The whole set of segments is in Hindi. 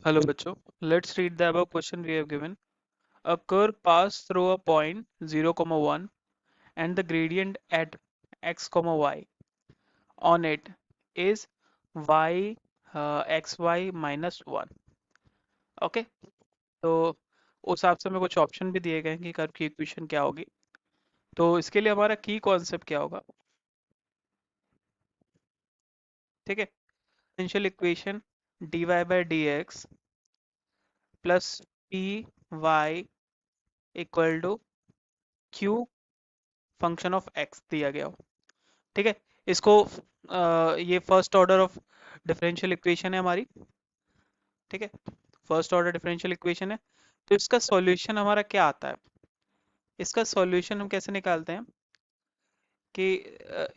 Hello, Bacho. Let's read the above question we have given. A curve passed through a point 0, 1 and the gradient at x, y on it is y xy minus 1. Okay, तो उस हिसाब से हमें कुछ ऑप्शन भी दिए गए हैं कि कर्व की इक्वेशन क्या होगी। तो इसके लिए हमारा की कॉन्सेप्ट क्या होगा? ठीक है, differential equation dy by d x plus p y equal to q function of x दिया गया हो। ठीक है, इसको ये first order of differential equation है हमारी। ठीक है, फर्स्ट ऑर्डर डिफरेंशियल इक्वेशन है। तो इसका सॉल्यूशन हमारा क्या आता है? इसका सॉल्यूशन हम कैसे निकालते हैं कि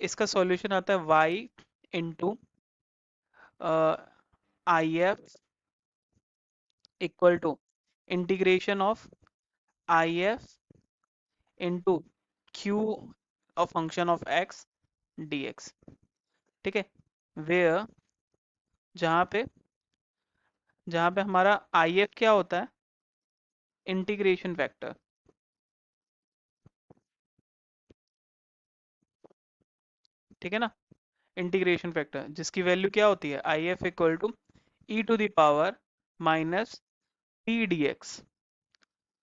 इसका सॉल्यूशन आता है y into I F equal to integration of I F into q of function of x d x. ठीक है, वेयर जहाँ पे हमारा आई एफ क्या होता है? Integration factor. ठीक है ना, इंटीग्रेशन फैक्टर जिसकी वैल्यू क्या होती है? I F equal to e to the power minus p d x.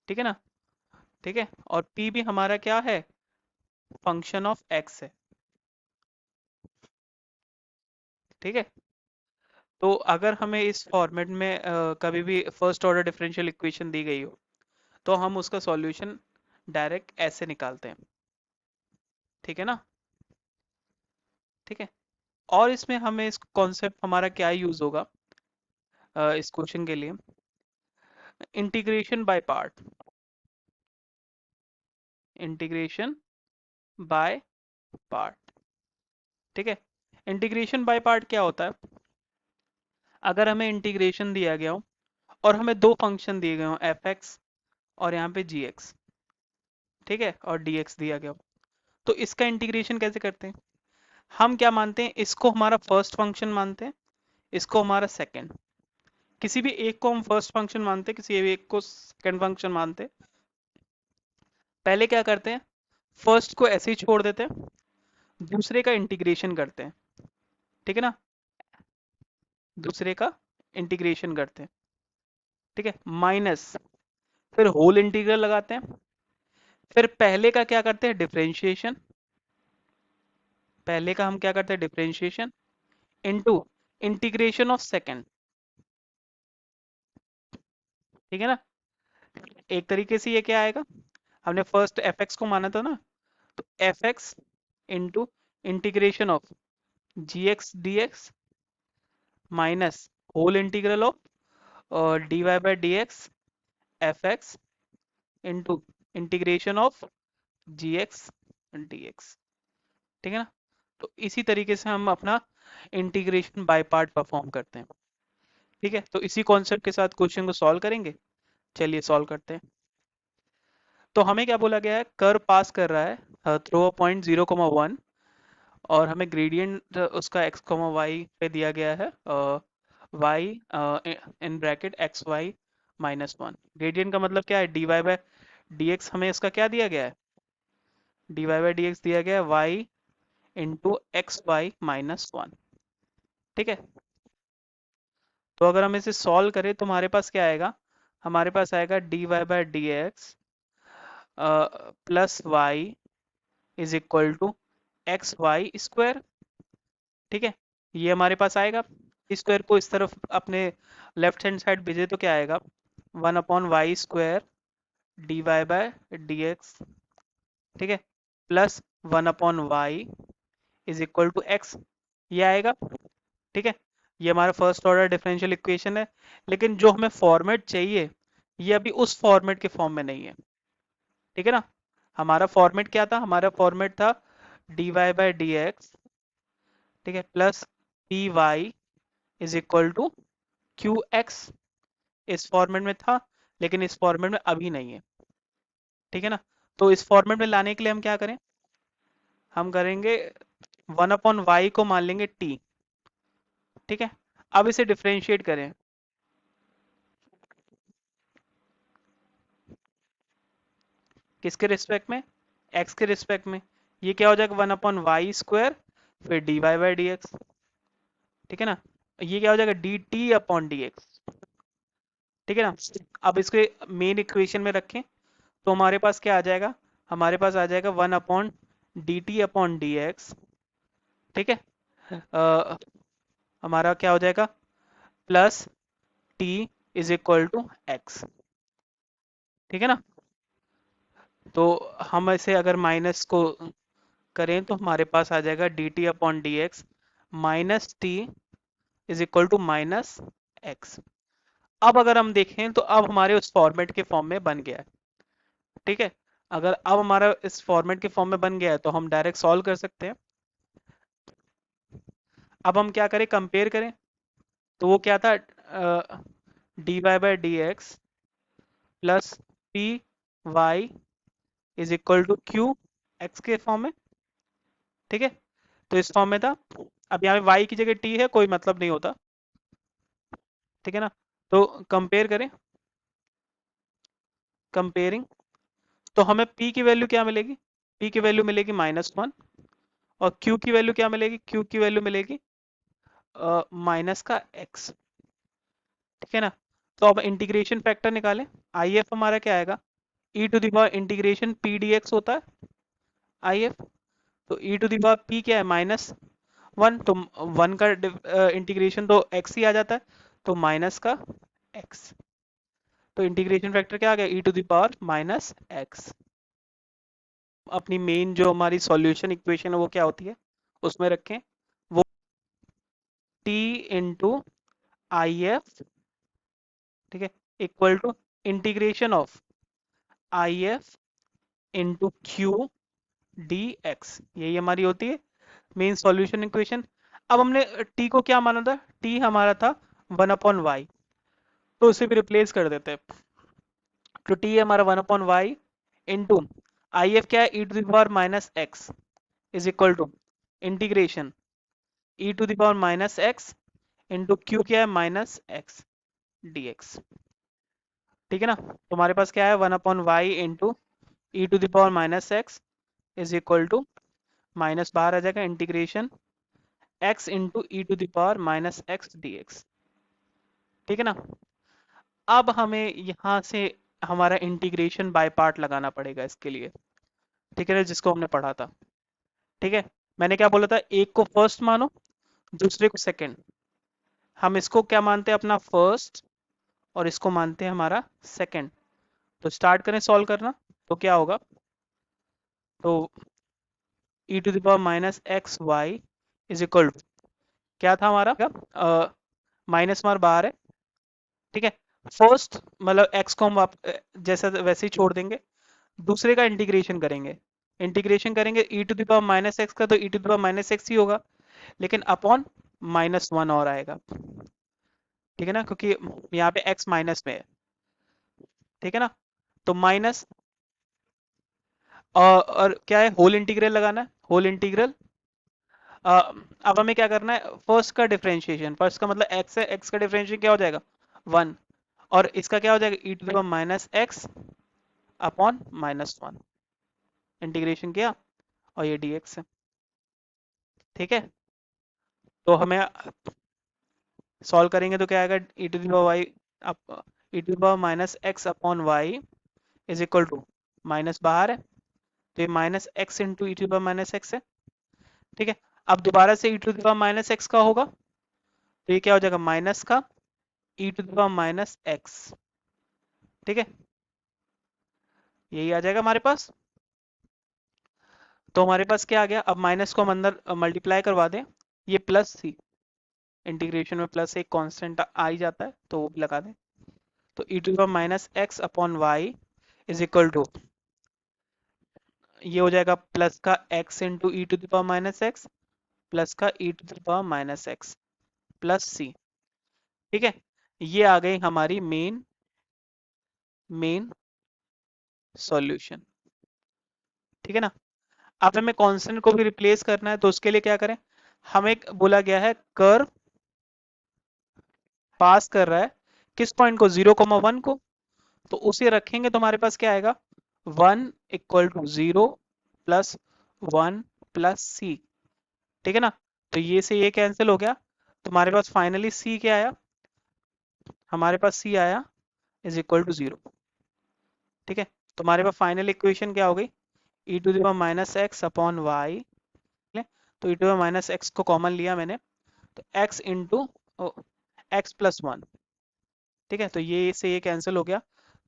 ठीक है ना, ठीक है, और पी भी हमारा क्या है? फंक्शन ऑफ एक्स है। ठीक है, तो अगर हमें इस फॉर्मेट में कभी भी फर्स्ट ऑर्डर डिफरेंशियल इक्वेशन दी गई हो तो हम उसका सॉल्यूशन डायरेक्ट ऐसे निकालते हैं। ठीक है ना, ठीक है, और इसमें हमें इस कॉन्सेप्ट हमारा क्या यूज होगा इस क्वेश्चन के लिए? Integration by part. Integration by part. ठीक है, इंटीग्रेशन बाय पार्ट क्या होता है? अगर हमें इंटीग्रेशन दिया गया हो और हमें दो फंक्शन दिए गए हो एफ एक्स और यहाँ पे जी एक्स, ठीक है, और डी एक्स दिया गया हो, तो इसका इंटीग्रेशन कैसे करते हैं? हम क्या मानते हैं? इसको हमारा फर्स्ट फंक्शन मानते हैं, इसको हमारा सेकंड। किसी भी एक को हम फर्स्ट फंक्शन मानते हैं, किसी भी एक को सेकंड फंक्शन मानते हैं। पहले क्या करते हैं? फर्स्ट को ऐसे ही छोड़ देते हैं, दूसरे का इंटीग्रेशन करते हैं। ठीक है ना, दूसरे का इंटीग्रेशन करते हैं। ठीक है, माइनस, फिर होल इंटीग्रल लगाते हैं, फिर पहले का क्या करते हैं? डिफरेंशिएशन। पहले का हम क्या करते हैं? Differentiation into integration of second. ठीक है ना, एक तरीके से ये क्या आएगा? हमने फर्स्ट एफ एक्स को माना था ना, तो f x into integration of g x d x minus whole integral of d y by d x f x into integration of g x d x. ठीक है ना, तो इसी तरीके से हम अपना इंटीग्रेशन बाय पार्ट परफॉर्म करते हैं। ठीक है, तो इसी कॉन्सेप्ट के साथ क्वेश्चन को सॉल्व करेंगे। चलिए सॉल्व करते हैं। तो हमें क्या बोला गया है? कर्व पास कर रहा है थ्रू अ पॉइंट 0, 1 और हमें ग्रेडियंट उसका x, y पे दिया गया है y in bracket x y minus 1। Gradient का मतलब क्या है? D y by d x हमें इसका क्या दिया गया है? D y by d x दिया गया है y into x y minus 1। ठीक है, तो अगर हम इसे सॉल्व करें तो हमारे पास क्या आएगा? हमारे पास आएगा d y by d x plus y is equal to x y square. ठीक है, ये हमारे पास आएगा। स्क्वायर को इस तरफ अपने लेफ्ट हैंड साइड भेजे तो क्या आएगा? 1/y² d y by d x. ठीक है, plus 1/y is equal to x, ये आएगा। ठीक है, ये हमारा फर्स्ट ऑर्डर डिफरेंशियल इक्वेशन है, लेकिन जो हमें फॉर्मेट चाहिए ये अभी उस फॉर्मेट के फॉर्म में नहीं है। ठीक है ना, हमारा फॉर्मेट क्या था? हमारा फॉर्मेट था d y by d x, ठीक है, plus p y is equal to q x. इस फॉर्मेट में था, लेकिन इस फॉर्मेट में अभी नहीं है। ठीक है ना, तो इस फॉर्मेट में लाने के लिए हम क्या करें? हम करेंगे 1/y को मान लेंगे t। ठीक है, अब इसे डिफरेंशिएट करें। किसके रिस्पेक्ट में, एक्स के रिस्पेक्ट में। ये क्या हो जाएगा 1/y² फिर dy/dx, ठीक है ना। ये क्या हो जाएगा dt/dx, ठीक है ना। अब इसको मेन इक्वेशन में रखें तो हमारे पास क्या आ जाएगा, हमारे पास आ जाएगा 1/dt/dx, ठीक है। अ, हमारा क्या हो जाएगा प्लस t=x, ठीक है ना। तो हम ऐसे अगर माइनस को करें तो हमारे पास आ जाएगा dt/dx minus t is equal to minus x. अब अगर हम देखें तो अब हमारे उस फॉर्मेट के फॉर्म में बन गया है, ठीक है। अगर अब हमारा इस फॉर्मेट के फॉर्म में बन गया है तो हम डायरेक्ट सॉल्व कर सकते हैं। अब हम क्या करें, कंपेयर करें। तो वो क्या था dy/dx plus p y is equal to q x के फॉर्म में, ठीक है। तो इस फॉर्म में था। अब यहाँ पे y की जगह t है, कोई मतलब नहीं होता, ठीक है ना। तो कंपेयर करें, कंपेयरिंग, तो हमें p की वैल्यू क्या मिलेगी, p की वैल्यू मिलेगी -1 और q की वैल्यू क्या मिलेगी, q की वैल्यू मिलेगी माइनस का x, ठीक है ना। तो अब इंटीग्रेशन फैक्टर निकालें। IF हमारा क्या आएगा, e to the power integration p dx होता है IF। तो e to the power p क्या है -1, तो 1 का इंटीग्रेशन तो x ही आ जाता है, तो माइनस का x। तो इंटीग्रेशन फैक्टर क्या आ गया, e to the power -x। अपनी मेन जो हमारी सॉल्यूशन इक्वेशन है वो क्या होती है, उसमें रखें वो t इंटू आई एफ, ठीक है, equal to integration of I F into q d x, यही हमारी होती है मेन सॉल्यूशन इक्वेशन। अब हमने t को क्या माना था, t हमारा था 1/y, तो उसे भी रिप्लेस कर देते हैं। तो t है हमारा 1/y इंटू आई एफ क्या है, e to the power -x is equal to integration e to the power -x into q क्या है -x dx, ठीक है ना। तो हमारे पास क्या है 1/y into E to the power -x is equal to minus बाहर आ जाएगा integration x into E to the power -x dx, ठीक है ना। अब हमें यहाँ से हमारा इंटीग्रेशन बाय पार्ट लगाना पड़ेगा इसके लिए, ठीक है ना, जिसको हमने पढ़ा था, ठीक है। मैंने क्या बोला था, एक को फर्स्ट मानो दूसरे को सेकंड। हम इसको क्या मानते हैं अपना फर्स्ट और इसको मानते हैं हमारा सेकंड। तो स्टार्ट करें सॉल्व करना, तो क्या होगा, तो e to the power -xy is equal to क्या था हमारा, माइनस मार बाहर है, ठीक है। फर्स्ट मतलब x को हम जैसा वैसे ही छोड़ देंगे, दूसरे का इंटीग्रेशन करेंगे, इंटीग्रेशन करेंगे e to the power -x का, तो e to the power -x ही होगा, लेकिन अपॉन -1 और आएगा, ठीक है ना, क्योंकि यहाँ पे x माइनस में है, ठीक है ना। तो माइनस और क्या है, होल इंटीग्रल लगाना है, होल इंटीग्रल। अब हमें क्या करना है, फर्स्ट का डिफरेंशिएशन, फर्स्ट का मतलब x है, x का डिफरेंशिएशन क्या हो जाएगा 1, और इसका क्या हो जाएगा e to the power -x upon -1, integration किया और ये dx है, ठीक है। तो हमें सॉल्व करेंगे तो क्या आएगा, e to the power y e to the power -x upon y is equal to minus बाहर है, तो ये -x into E to the power -x है, ठीक है। अब दोबारा से e to the power -x का होगा, तो ये क्या हो जाएगा माइनस का e to the power -x, ठीक है, यही आ जाएगा हमारे पास। तो हमारे पास क्या आ गया, अब माइनस को हम अंदर मल्टीप्लाई करवा दें, ये प्लस सी, इंटीग्रेशन में प्लस एक कांस्टेंट आ ही जाता है तो वो भी लगा दें। तो e to the power -x upon y is equal to ये हो जाएगा प्लस का x into E to the power -x plus का e to the power -x plus C, ठीक है। ये आ गई हमारी मेन सॉल्यूशन, ठीक है ना। अब हमें कांस्टेंट को भी रिप्लेस करना है, तो उसके लिए क्या करें, हमें बोला गया है कर्व पास कर रहा है किस पॉइंट को, 0,1 को, तो उसे रखेंगे तो हमारे पास क्या आएगा 1 equal to 0 plus 1 plus C. ठीक है ना। तो ये से ये कैंसिल हो गया। तुम्हारे पास फाइनली सी क्या आया, हमारे पास सी आया इज इक्वल टू 0। ठीक है। तुम्हारे पास फाइनल इक्वेशन क्या हो गई, E to the power minus X upon Y. तो E to the power minus X को कॉमन लिया मैंने, तो X into x plus one. ठीक है। तो ये से ये कैंसिल हो गया।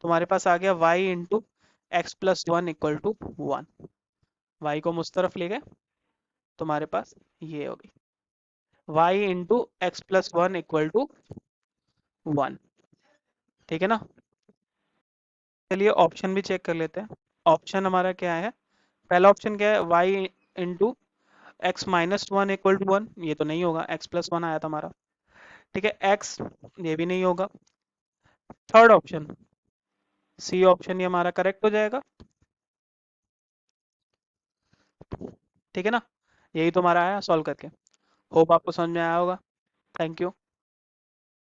तुम्हारे पास आ गया y into x plus one equal to one. वाई को मुझ तरफ ले गए, तुम्हारे पास ये होगी y into x plus one equal to one. ठीक है ना। चलिए ऑप्शन भी चेक कर लेते हैं। ऑप्शन हमारा क्या है, पहला ऑप्शन क्या है, y into x minus one equal to one, ये तो नहीं होगा, एक्स प्लस वन आया था हमारा। ठीक है, एक्स, ये भी नहीं होगा। थर्ड ऑप्शन, सी ऑप्शन, ये हमारा करेक्ट हो जाएगा। ठीक है ना। यही तो हमारा आया सॉल्व करके। होप आपको समझ में आया होगा। Thank you.